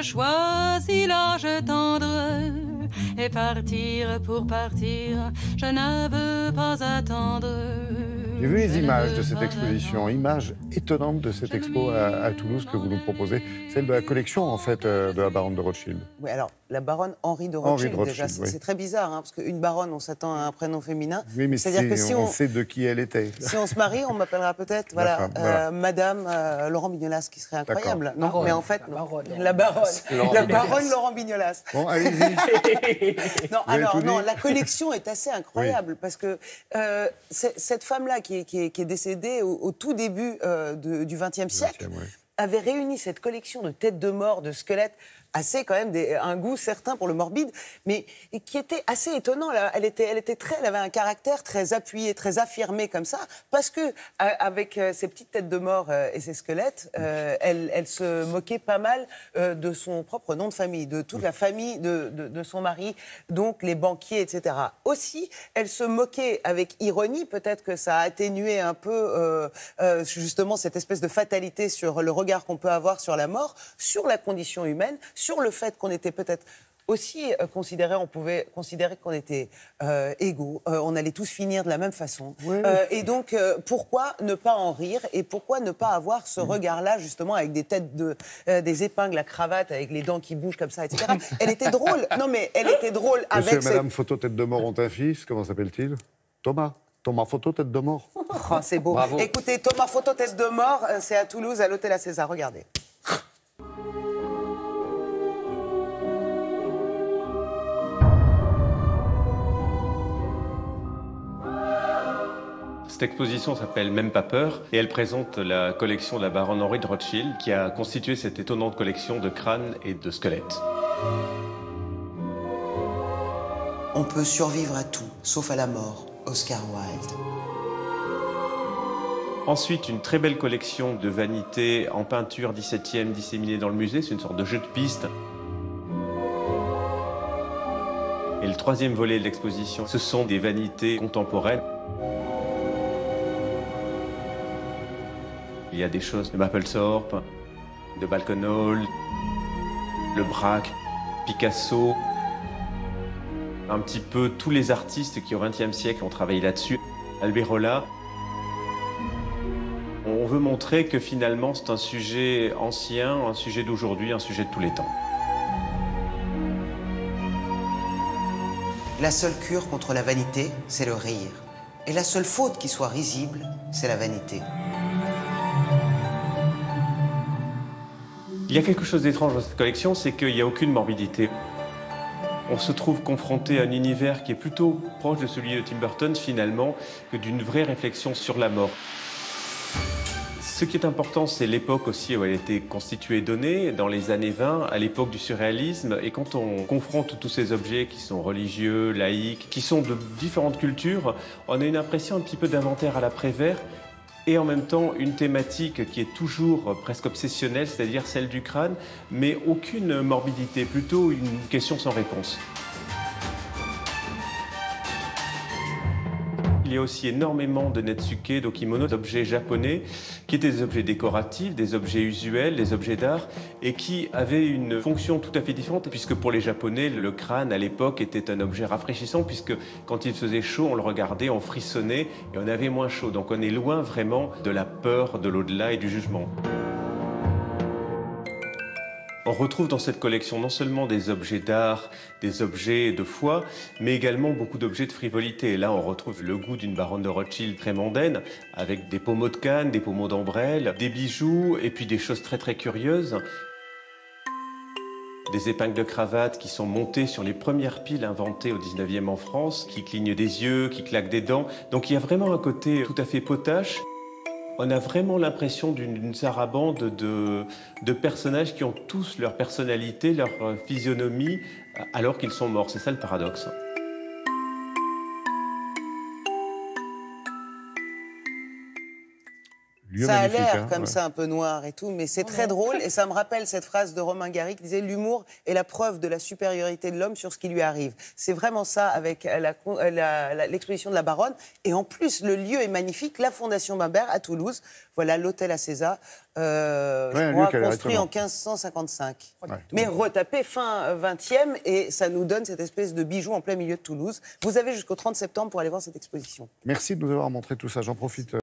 je choisis l'âge tendre. Et partir pour partir, je ne veux pas attendre. J'ai vu les images de cette exposition, images étonnantes de cette expo à Toulouse que vous nous proposez, celle de la collection en fait de la baronne de Rothschild. Oui, alors la baronne Henri de Rothschild, déjà, c'est très bizarre, hein, parce qu'une baronne, on s'attend à un prénom féminin. Oui, mais c'est-à-dire que si on sait de qui elle était. Si on se marie, on m'appellera peut-être Madame Laurent Bignolas, qui serait incroyable. Non, baronne, mais en fait, la baronne Laurent Bignolas. Bon, allez-y. non, la collection est assez incroyable, parce que cette femme-là qui est décédée au tout début du XXe siècle, avait réuni cette collection de têtes de mort, de squelettes, assez quand même un goût certain pour le morbide, mais qui était assez étonnant. Elle avait un caractère très appuyé, très affirmé comme ça, parce que avec ses petites têtes de mort et ses squelettes, elle se moquait pas mal de son propre nom de famille, de toute la famille de son mari, donc les banquiers, etc. Aussi, elle se moquait avec ironie, peut-être que ça a atténué un peu justement cette espèce de fatalité sur le regard qu'on peut avoir sur la mort, sur la condition humaine, sur le fait qu'on était peut-être aussi on pouvait considérer qu'on était égaux, on allait tous finir de la même façon. Et donc, pourquoi ne pas en rire et pourquoi ne pas avoir ce regard-là, justement, avec des têtes des épingles à cravate, avec les dents qui bougent comme ça, etc. Elle était drôle. Non, mais elle était drôle avec... Monsieur et Madame Photo Tête de Mort ont un fils, comment s'appelle-t-il? Thomas. Thomas Photo Tête de Mort. Oh, c'est beau. Bravo. Écoutez, Thomas Photo Tête de Mort, c'est à Toulouse, à l'Hôtel à César. Regardez. Cette exposition s'appelle Même pas peur et elle présente la collection de la baronne Henri de Rothschild qui a constitué cette étonnante collection de crânes et de squelettes. On peut survivre à tout, sauf à la mort. Oscar Wilde. Ensuite, une très belle collection de vanités en peinture 17e disséminées dans le musée. C'est une sorte de jeu de piste. Et le troisième volet de l'exposition, ce sont des vanités contemporaines. Il y a des choses de Mapplethorpe, de Balconol, Le Braque, Picasso, un petit peu tous les artistes qui au XXe siècle ont travaillé là-dessus. Alberola. On veut montrer que finalement c'est un sujet ancien, un sujet d'aujourd'hui, un sujet de tous les temps. La seule cure contre la vanité, c'est le rire. Et la seule faute qui soit risible, c'est la vanité. Il y a quelque chose d'étrange dans cette collection, c'est qu'il n'y a aucune morbidité. On se trouve confronté à un univers qui est plutôt proche de celui de Tim Burton, finalement, que d'une vraie réflexion sur la mort. Ce qui est important, c'est l'époque aussi où elle a été constituée et donnée, dans les années 20, à l'époque du surréalisme. Et quand on confronte tous ces objets qui sont religieux, laïques, qui sont de différentes cultures, on a une impression un petit peu d'inventaire à l'après-Vert, et en même temps une thématique qui est toujours presque obsessionnelle, c'est-à-dire celle du crâne, mais aucune morbidité, plutôt une question sans réponse. Il y a aussi énormément de netsuke, d'okimono, d'objets japonais, qui étaient des objets décoratifs, des objets usuels, des objets d'art, et qui avaient une fonction tout à fait différente, puisque pour les Japonais, le crâne, à l'époque, était un objet rafraîchissant, puisque quand il faisait chaud, on le regardait, on frissonnait, et on avait moins chaud. Donc on est loin vraiment de la peur, de l'au-delà et du jugement. On retrouve dans cette collection non seulement des objets d'art, des objets de foi, mais également beaucoup d'objets de frivolité. Et là, on retrouve le goût d'une baronne de Rothschild très mondaine, avec des pommeaux de canne, des pommeaux d'ombrelle, des bijoux, et puis des choses très très curieuses. Des épingles de cravate qui sont montées sur les premières piles inventées au 19e en France, qui clignent des yeux, qui claquent des dents. Donc il y a vraiment un côté tout à fait potache. On a vraiment l'impression d'une sarabande de personnages qui ont tous leur personnalité, leur physionomie, alors qu'ils sont morts. C'est ça le paradoxe. lieu ça magnifique. A l'air comme ça un peu noir et tout, mais c'est très drôle. Et ça me rappelle cette phrase de Romain Gary qui disait « L'humour est la preuve de la supériorité de l'homme sur ce qui lui arrive ». C'est vraiment ça avec l'exposition de la Baronne. Et en plus, le lieu est magnifique. La Fondation Bimbert à Toulouse. Voilà, l'hôtel à César, je crois, construit en 1555. Ouais. Mais retapé fin 20e, et ça nous donne cette espèce de bijou en plein milieu de Toulouse. Vous avez jusqu'au 30 septembre pour aller voir cette exposition. Merci de nous avoir montré tout ça. J'en profite.